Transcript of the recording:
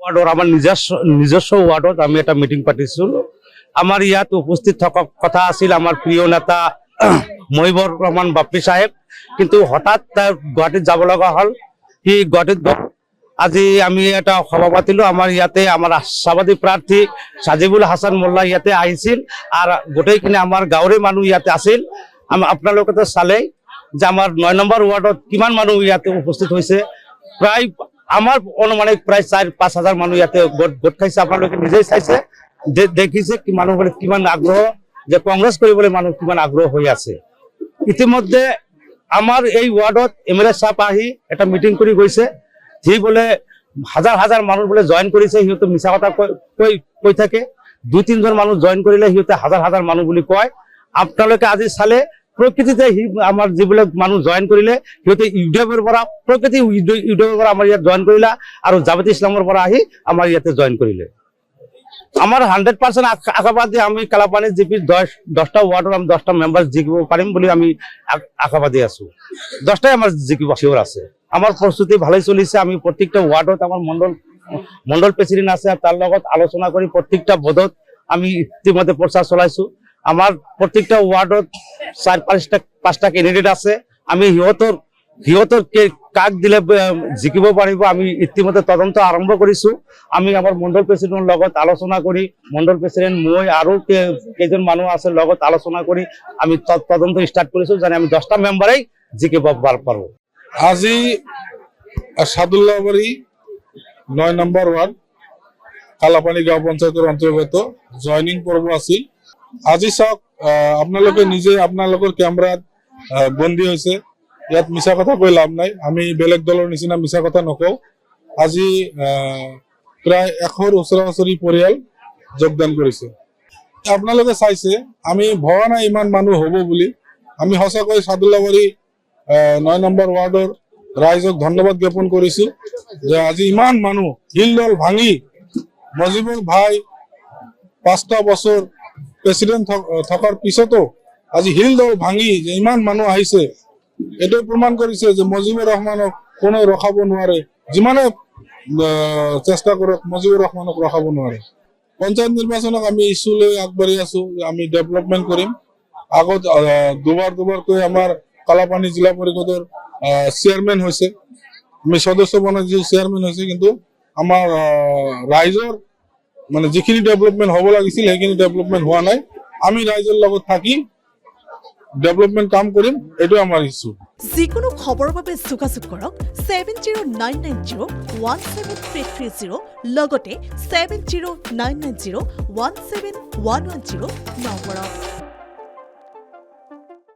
ওয়াৰ্ডৰ আমাৰ নিজস্ব ওয়াৰ্ডত আমি এটা মিটিং পাতিছিল। আমাৰ ইয়াত উপস্থিত থকা কথা আছিল আমাৰ প্ৰিয় নেতা মহিবুৰ ৰহমান বাপ্পি সাহেব, কিন্তু হঠাৎ তাৰ গুৱাহাটীত যাব লগা হল। সি গুৱাহাটীত আজি আমি এটা সভা পাতিলো। আমাৰ ইয়াতে আমাৰ আশাবাদী প্ৰাৰ্থী সাজিবুল হাসান মোল্লা ইয়াতে আহিছিল আৰ গোটেইখিনি আমাৰ গাঁৱৰে মানুহ ইয়াতে আছিল। আপোনালোকে তো চালেই যে আমাৰ ৯ নম্বৰ ওয়াৰ্ডত কিমান মানুহ ইয়াতে উপস্থিত হৈছে। প্ৰায় আমাৰ অনুমানিক প্ৰায় ৪-৫ হাজাৰ মানুহ ইয়াতে গোট খাইছে। আপোনালোকে নিজেই চাইছে, দেখিছে কি মানুহবোৰে কিমান আগ্ৰহ, যে কংগ্ৰেছ কৰিবলৈ মানুহ কিমান আগ্ৰহ হৈ আছে। ইতিমধ্যে আমাৰ এই ওয়াৰ্ডত এমএলএ সাহেব আহি এটা মিটিং কৰি গৈছে। সি বোলে হাজাৰ হাজাৰ মানুহ বোলে জয়েন কৰিছে, সিহঁতে মিছা কথা কৈ থাকে। ২-৩জন মানুহ জয়েন কৰিলে সিহঁতে হাজাৰ হাজাৰ মানুহ বুলি কয়। আপোনালোকে আজি চালে প্ৰকৃতিতে আমাৰ যিবিলাক মানুহ জয়েন কৰিলে সিহঁতে ইউটিউবৰ পৰা ইউটিউবৰ পৰা আমাৰ ইয়াত জয়েন কৰিলা আৰু জামাতে ইছলামৰ পৰা আহি আমাৰ ইয়াতে জয়েন কৰিলে। আমাৰ 100% আশাবাদী আমি কালাপানী জিপিৰ 10টা ওয়াৰ্ডেৰ আমি 10টা মেম্বাৰ জিকিব পাৰিম বুলি আমি আশাবাদী আছো। 10টাই আমার জিকিব শিওর আছে। আমার প্রস্তুতি ভালোই চলিছে। আমি প্রত্যেকটা ওয়ার্ডত আমার মন্ডল প্রেসিডেন্ট আছে, তার লগত আলোচনা কৰি প্ৰত্যেকটা বোধত আমি ইতিমধ্যে প্ৰচাৰ চলাইছো। আমাৰ প্ৰত্যেকটা ওয়াৰ্ডত 4-5টা ক্যান্ডিডেট আছে। আমি সিহঁতৰ কাক দিলে জিকিব পাৰিব আমি ইতিমধ্যে তদন্ত আৰম্ভ কৰিছো। আমি আমাৰ মণ্ডল প্ৰেসিডেন্টৰ লগত আলোচনা কৰি, মণ্ডল প্ৰেসিডেন্ট মই আৰু কেইজন মানুহ আছে লগত আলোচনা কৰি আমি তদন্ত স্টাৰ্ট কৰিছো, জানি আমি 10টা মেম্বাৰেই জিকিব পাৰবো। আজি সাদুল্লাহবাড়ি ৯ নম্বৰ ওয়াৰ্ড কালাপানী গাঁও পঞ্চায়তেৰ অন্তৰ্গত জয়নিং পৰ্ব আছিল। আজি চাওক, আপোনালোকে নিজে আপোনালোকৰ কেমেৰাত বন্দী হৈছে। ইয়াত মিছা কথা কৈ লাভ নাই। আমি বেলেগ দলৰ নিচিনা মিছা কথা নকওঁ। আজি প্ৰায় 100ৰ ওচৰা-ওচৰি পৰিয়াল যোগদান কৰিছে। আপোনালোকে চাইছে, আমি ভবা নাই ইমান মানুহ হ'ব বুলি। আমি সঁচাকৈ সাদুল্লাহবাড়ি ৯ নম্বৰ ওয়াৰ্ডৰ ৰাইজক ধন্যবাদ জ্ঞাপন কৰিছো যে আজি ইমান মানুহ হিলদল ভাঙি, মজিবুৰ ভাই 5টা বছৰ প্ৰেসিডেন্ট থকাৰ পিছতো আজি হিলদল ভাঙি যে ইমান মানুহ আহিছে, এটাই প্ৰমাণ কৰেছে যে মজিবুৰ ৰহমানক কোনো ৰখাব নোৱাৰে। যিমানে চেষ্টা কৰক মজিবুৰ ৰহমানক ৰখাব নোৱাৰে। পঞ্চায়ত নিৰ্বাচনক আমি ইস্যু লৈ আগবাঢ়ি আছো, আমি ডেভেলপমেন্ট কৰিম। আগত দুবাৰকৈ আমাৰ কালাপানী জিলা পৰিষদৰ চেয়াৰম্যান হৈছে, আমি সদস্য বনাইছো, চেয়াৰম্যান হৈছে, কিন্তু আমাৰ ৰাইজৰ মানে যিখিনি ডেভেলপমেন্ট হ'ব লাগিছিল সেইখিনি ডেভেলপমেন্ট হোৱা নাই। আমি ৰাইজৰ লগত থাকি ডেভেলপমেন্ট কাম কৰিম, এইটো আমাৰ ইস্যু। যিকোনো খবৰৰ বাবে যোগাযোগ কৰক 7099017330 লগতে 7099017110 নম্বৰত।